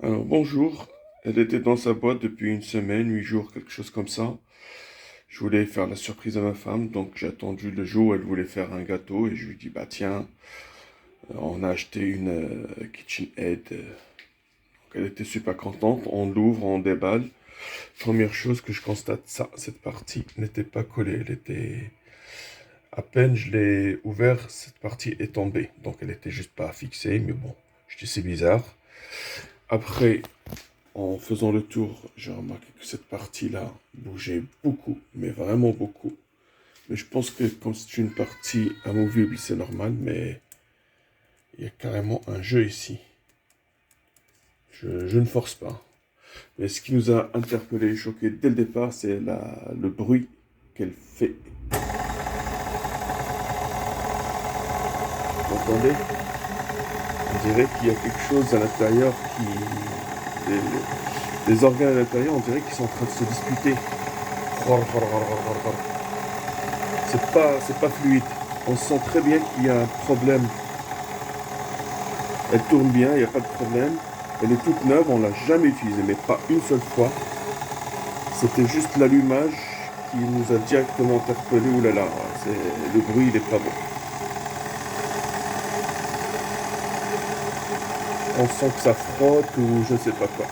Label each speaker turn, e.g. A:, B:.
A: Alors bonjour, elle était dans sa boîte depuis une semaine, 8 jours, quelque chose comme ça. Je voulais faire la surprise à ma femme, donc j'ai attendu le jour où elle voulait faire un gâteau et je lui dis bah tiens, on a acheté une KitchenAid. Donc elle était super contente, on l'ouvre, on déballe. Première chose que je constate, cette partie n'était pas collée, elle était... À peine je l'ai ouvert, cette partie est tombée. Donc elle était juste pas fixée, mais bon, je dis c'est bizarre. Après, en faisant le tour, j'ai remarqué que cette partie-là bougeait beaucoup, mais vraiment beaucoup. Mais je pense que comme c'est une partie amovible, c'est normal, mais il y a carrément un jeu ici. Je ne force pas. Mais ce qui nous a interpellé et choqué dès le départ, c'est le bruit qu'elle fait. Vous entendez? On dirait qu'il y a quelque chose à l'intérieur qui... Les organes à l'intérieur, on dirait qu'ils sont en train de se disputer. C'est pas fluide. On sent très bien qu'il y a un problème. Elle tourne bien, il n'y a pas de problème. Elle est toute neuve, on l'a jamais utilisée, mais pas une seule fois. C'était juste l'allumage qui nous a directement interpellé. Ouh là là, le bruit, il est pas bon. On sent que ça frotte ou je sais pas quoi.